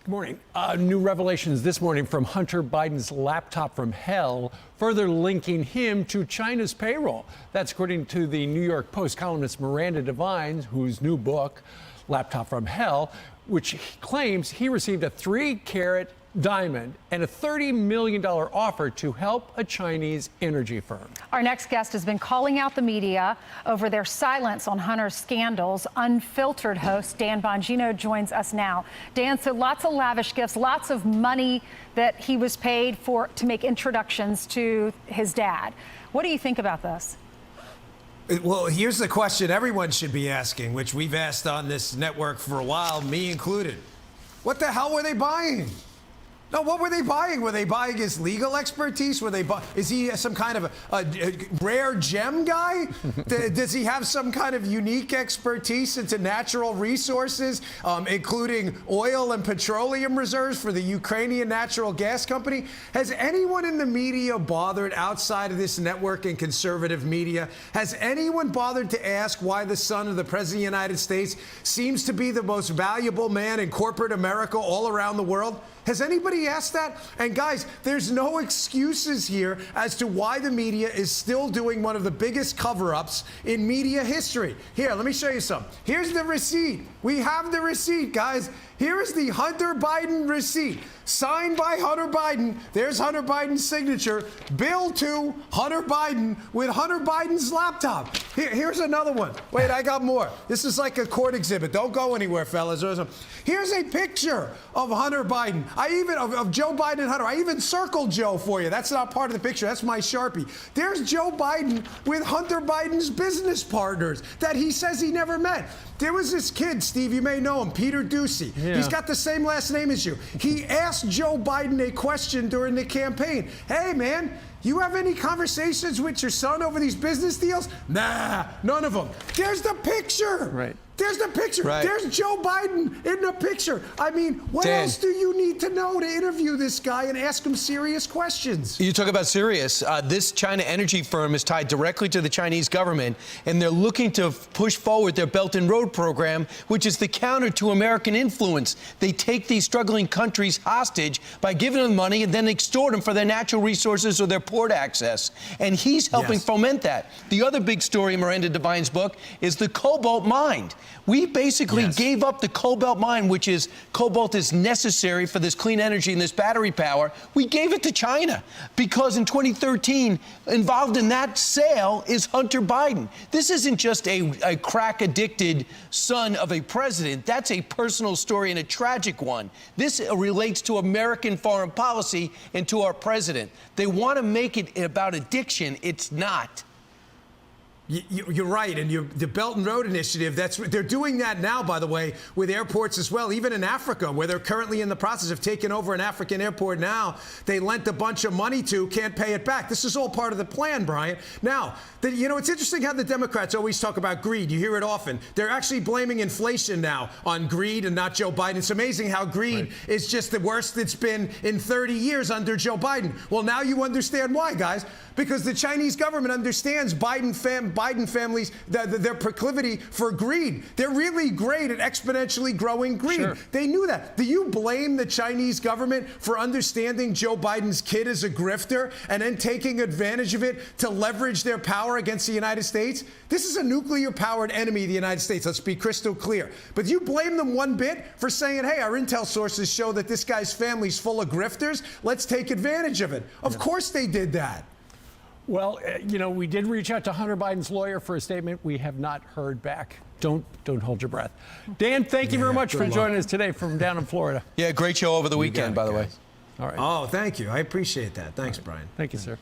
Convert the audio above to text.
Good morning. New revelations this morning from Hunter Biden's laptop from hell, further linking him to China's payroll. That's according to the New York Post columnist Miranda Devine, whose new book, Laptop from Hell, which claims he received a 3-carat diamond and a $30 million offer to help a Chinese energy firm. Our next guest has been calling out the media over their silence on Hunter's scandals. Unfiltered host Dan Bongino joins us now. Dan, so lots of lavish gifts, lots of money that he was paid for to make introductions to his dad. What do you think about this? Well, here's the question everyone should be asking, which we've asked on this network for a while, me included. What the hell were they buying? No, what were they buying? Were they buying his legal expertise? Is he some kind of a rare gem guy? Does he have some kind of unique expertise into natural resources, including oil and petroleum reserves for the Ukrainian natural gas company? Has anyone in the media bothered, outside of this network and conservative media, has anyone bothered to ask why the son of the President of the United States seems to be the most valuable man in corporate America all around the world? Has anybody asked that? And guys, there's no excuses here as to why the media is still doing one of the biggest cover-ups in media history. Here, let me show you some. Here's the receipt. We have the receipt, guys. Here is the Hunter Biden receipt, signed by Hunter Biden. There's Hunter Biden's signature. Bill to Hunter Biden with Hunter Biden's laptop. Here's another one. Wait, I got more. This is like a court exhibit. Don't go anywhere, fellas. Here's a picture of Hunter Biden. Of Joe Biden and Hunter. I even circled Joe for you. That's not part of the picture. That's my Sharpie. There's Joe Biden with Hunter Biden's business partners that he says he never met. There was this kid, Steve, you may know him, Peter Ducey. Yeah. He's got the same last name as you. He asked Joe Biden a question during the campaign. Hey, man, you have any conversations with your son over these business deals? Nah, none of them. There's the picture. Right. There's the picture. Right. There's Joe Biden in the picture. I mean, what else do you need to know to interview this guy and ask him serious questions? You talk about serious. This China energy firm is tied directly to the Chinese government, and they're looking to push forward their Belt and Road program, which is the counter to American influence. They take these struggling countries hostage by giving them money and then extort them for their natural resources or their port access. And he's helping foment that. The other big story in Miranda Devine's book is the cobalt mine. We basically gave up the cobalt mine, which is cobalt is necessary for this clean energy and this battery power. We gave it to China because in 2013, involved in that sale is Hunter Biden. This isn't just a crack-addicted son of a president. That's a personal story and a tragic one. This relates to American foreign policy and to our president. They want to make it about addiction. It's not. You're right, and the Belt and Road Initiative, they're doing that now, by the way, with airports as well, even in Africa, where they're currently in the process of taking over an African airport now. They lent a bunch of money to, can't pay it back. This is all part of the plan, Brian. Now, it's interesting how the Democrats always talk about greed. You hear it often. They're actually blaming inflation now on greed and not Joe Biden. It's amazing how greed is just the worst it's been in 30 years under Joe Biden. Well, now you understand why, guys, because the Chinese government understands Biden families, their proclivity for greed. They're really great at exponentially growing greed. Sure. They knew that. Do you blame the Chinese government for understanding Joe Biden's kid as a grifter and then taking advantage of it to leverage their power against the United States? This is a nuclear-powered enemy of the United States. Let's be crystal clear. But you blame them one bit for saying, hey, our intel sources show that this guy's family's full of grifters. Let's take advantage of it. Of course they did that. Well, we did reach out to Hunter Biden's lawyer for a statement. We have not heard back. Don't hold your breath. Dan, thank you very much for joining us today from down in Florida. Yeah, great show over the weekend, by the way. All right. Oh, thank you. I appreciate that. Thanks, Brian. Thank you, sir.